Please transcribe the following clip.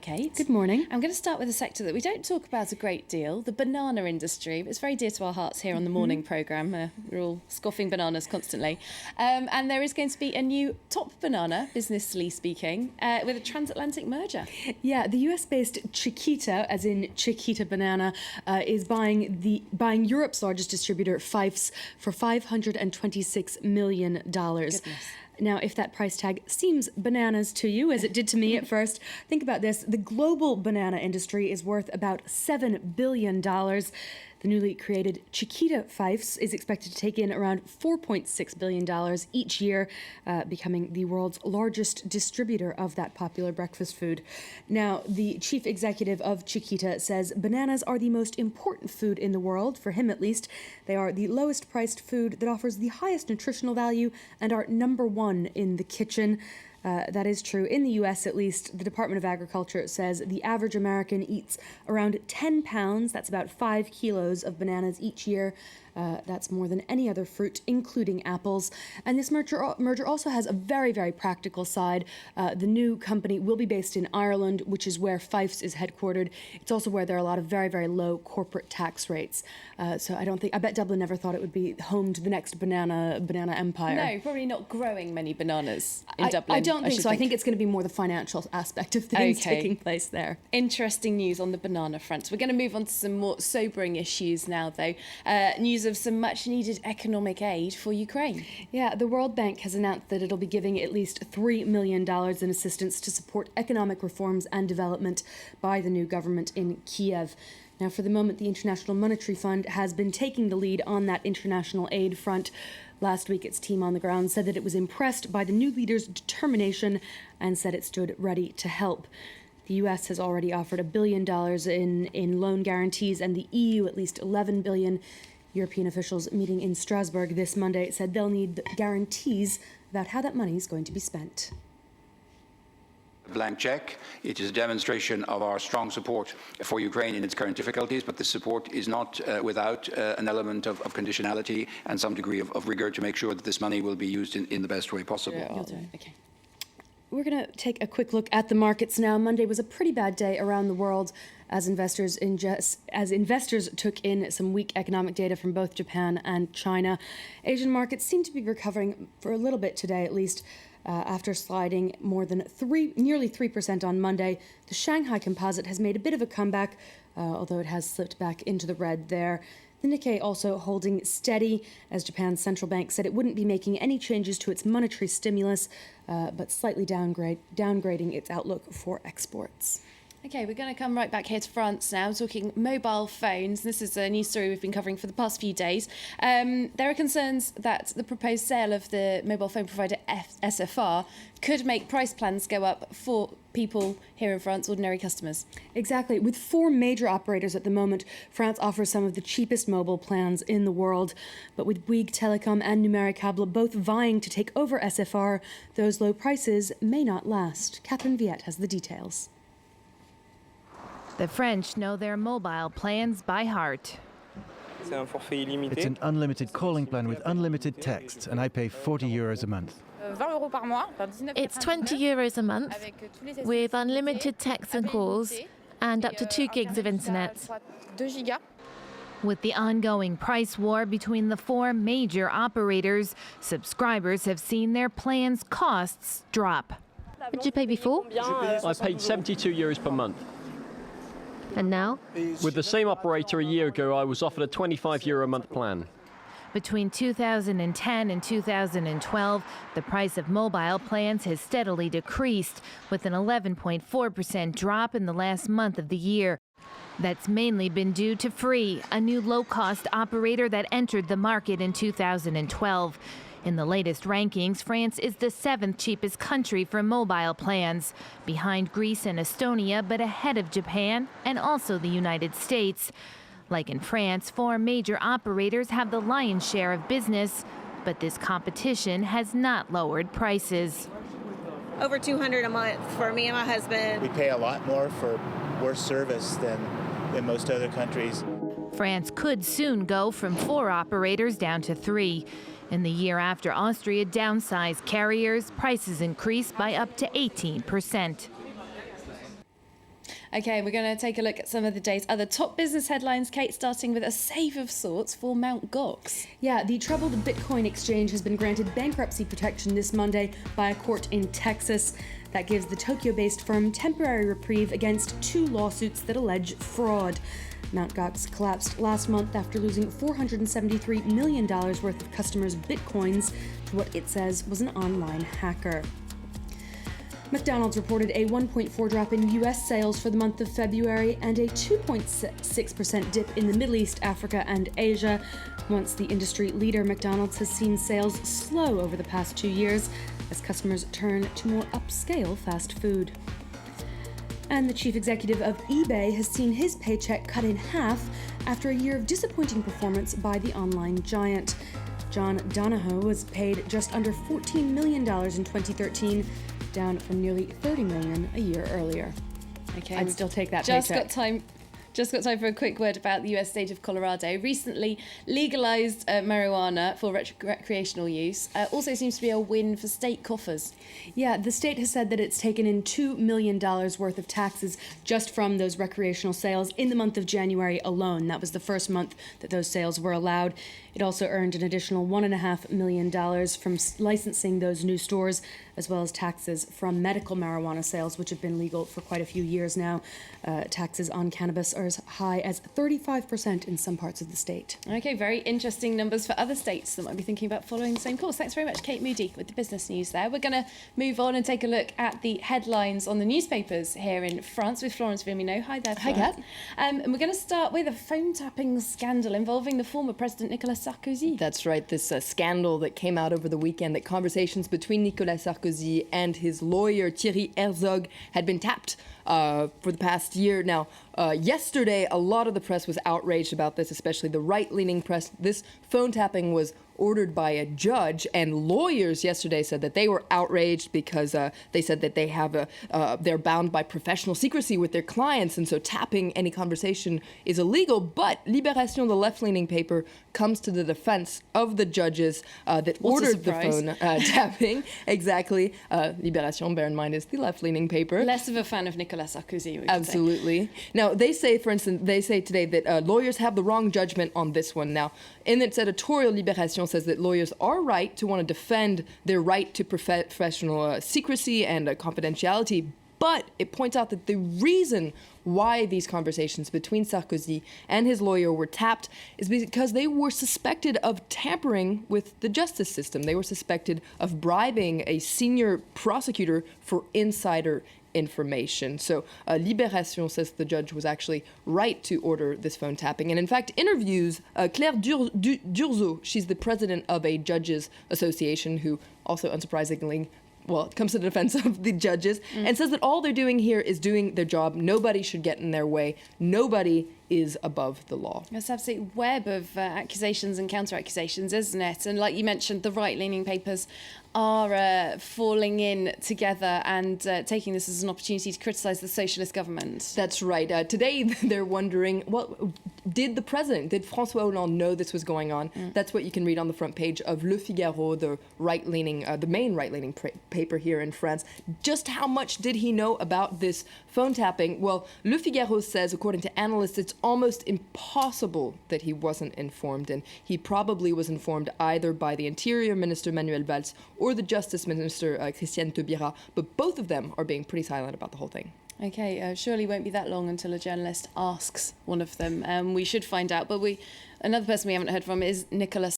Kate. Good morning. I'm going to start with a sector that we don't talk about a great deal, the banana industry. It's very dear to our hearts here on the morning programme. We're all scoffing bananas constantly. And there is going to be a new top banana, businessly speaking, with a transatlantic merger. Yeah, the US-based Chiquita, as in Chiquita Banana, is buying Europe's largest distributor, Fifes, for $526 million. Goodness. Now, if that price tag seems bananas to you, as it did to me at first, think about this. The global banana industry is worth about $7 billion. The newly created Chiquita Fifes is expected to take in around $4.6 billion each year, becoming the world's largest distributor of that popular breakfast food. Now, the chief executive of Chiquita says bananas are the most important food in the world, for him at least. They are the lowest priced food that offers the highest nutritional value and are number one in the kitchen. That is true. In the U.S., at least, the Department of Agriculture says the average American eats around 10 pounds, that's about 5 kilos of bananas each year. That's more than any other fruit, including apples. And this merger also has a very, very practical side. The new company will be based in Ireland, which is where Fifes is headquartered. It's also where there are a lot of very, very low corporate tax rates. So I bet Dublin never thought it would be home to the next banana empire. No, probably not growing many bananas in Dublin. I don't think so. I think it's going to be more the financial aspect of things taking place there. Interesting news on the banana front. We're going to move on to some more sobering issues now, though. News of some much-needed economic aid for Ukraine. Yeah, the World Bank has announced that it'll be giving at least $3 million in assistance to support economic reforms and development by the new government in Kiev. Now, for the moment, the International Monetary Fund has been taking the lead on that international aid front. Last week, its team on the ground said that it was impressed by the new leader's determination and said it stood ready to help. The U.S. has already offered $1 billion in loan guarantees, and the EU at least $11 billion. European officials meeting in Strasbourg this Monday said they'll need guarantees about how that money is going to be spent. Blank check. It is a demonstration of our strong support for Ukraine in its current difficulties, but the support is not without an element of conditionality and some degree of rigor to make sure that this money will be used in the best way possible. Okay. We're going to take a quick look at the markets now. Monday was a pretty bad day around the world as investors took in some weak economic data from both Japan and China. Asian markets seem to be recovering for a little bit today, at least, after sliding nearly 3% on Monday. The Shanghai Composite has made a bit of a comeback, although it has slipped back into the red there. The Nikkei also holding steady, as Japan's central bank said it wouldn't be making any changes to its monetary stimulus, but slightly downgrading its outlook for exports. Okay, we're going to come right back here to France now, talking mobile phones. This is a news story we've been covering for the past few days. There are concerns that the proposed sale of the mobile phone provider SFR could make price plans go up for people here in France, ordinary customers. Exactly. With 4 major operators at the moment, France offers some of the cheapest mobile plans in the world. But with Bouygues Telecom and Numericable both vying to take over SFR, those low prices may not last. Catherine Viette has the details. The French know their mobile plans by heart. It's an unlimited calling plan with unlimited texts, and I pay €40 a month. It's €20 a month with unlimited texts and calls and up to 2 gigs of internet. With the ongoing price war between the 4 major operators, subscribers have seen their plans' costs drop. What did you pay before? I paid €72 per month. And now? With the same operator a year ago, I was offered a €25 a month plan. Between 2010 and 2012, the price of mobile plans has steadily decreased, with an 11.4% drop in the last month of the year. That's mainly been due to Free, a new low-cost operator that entered the market in 2012. In the latest rankings, France is the 7th cheapest country for mobile plans, behind Greece and Estonia, but ahead of Japan and also the United States. Like in France, 4 major operators have the lion's share of business, but this competition has not lowered prices. Over $200 a month for me and my husband. We pay a lot more for worse service than in most other countries. France could soon go from 4 operators down to 3. In the year after Austria downsized carriers, prices increased by up to 18%. Okay, we're going to take a look at some of the day's other top business headlines, Kate, starting with a save of sorts for Mt. Gox. Yeah, the troubled Bitcoin exchange has been granted bankruptcy protection this Monday by a court in Texas. That gives the Tokyo-based firm temporary reprieve against 2 lawsuits that allege fraud. Mt. Gox collapsed last month after losing $473 million worth of customers' bitcoins to what it says was an online hacker. McDonald's reported a 1.4% drop in U.S. sales for the month of February and a 2.6% dip in the Middle East, Africa, and Asia. Once the industry leader, McDonald's has seen sales slow over the past 2 years as customers turn to more upscale fast food. And the chief executive of eBay has seen his paycheck cut in half after a year of disappointing performance by the online giant. John Donahoe was paid just under $14 million in 2013, down from nearly $30 million a year earlier. Okay, I'd still take that Just paycheck. got time for a quick word about the US state of Colorado. Recently legalized marijuana for recreational use. Also seems to be a win for state coffers. Yeah, the state has said that it's taken in $2 million worth of taxes just from those recreational sales in the month of January alone. That was the first month that those sales were allowed. It also earned an additional $1.5 million from licensing those new stores, as well as taxes from medical marijuana sales, which have been legal for quite a few years now. Taxes on cannabis are as high as 35% in some parts of the state. Okay, very interesting numbers for other states that might be thinking about following the same course. Thanks very much, Kate Moody, with the business news there. We're going to move on and take a look at the headlines on the newspapers here in France with Florence Firmino. Hi there, Florence. Hi, Kat. And we're going to start with a phone tapping scandal involving the former President Nicolas Sarkozy. That's right, this scandal that came out over the weekend, that conversations between Nicolas Sarkozy and his lawyer Thierry Herzog had been tapped for the past year. Now, yesterday, a lot of the press was outraged about this, especially the right-leaning press. This phone tapping was ordered by a judge, and lawyers yesterday said that they were outraged because they said that they have they're bound by professional secrecy with their clients, and so tapping any conversation is illegal. But Libération, the left-leaning paper, comes to the defense of the judges that ordered the phone tapping. Exactly. Libération, bear in mind, is the left-leaning paper. Less of a fan of Nicolas Sarkozy, we could Absolutely. Now, they say, for instance, they say today that lawyers have the wrong judgment on this one. Now, in its editorial, Libération says that lawyers are right to want to defend their right to professional secrecy and confidentiality, but it points out that the reason why these conversations between Sarkozy and his lawyer were tapped is because they were suspected of tampering with the justice system. They were suspected of bribing a senior prosecutor for insider information. So Libération says the judge was actually right to order this phone tapping, and in fact interviews Claire Durzo. She's the president of a judges association who also unsurprisingly comes to the defense of the judges and says that all they're doing here is doing their job. Nobody should get in their way. Nobody is above the law. It's an absolute web of accusations and counter-accusations, isn't it? And like you mentioned, the right-leaning papers are falling in together and taking this as an opportunity to criticise the socialist government. That's right. Today, they're wondering, did François Hollande know this was going on? That's what you can read on the front page of Le Figaro, the main right-leaning paper here in France. Just how much did he know about this phone tapping? Well, Le Figaro says, according to analysts, it's almost impossible that he wasn't informed, and he probably was informed either by the Interior Minister Manuel Valls or the Justice Minister Christiane Taubira, but both of them are being pretty silent about the whole thing. Okay, surely won't be that long until a journalist asks one of them. We should find out, but another person we haven't heard from is Nicolas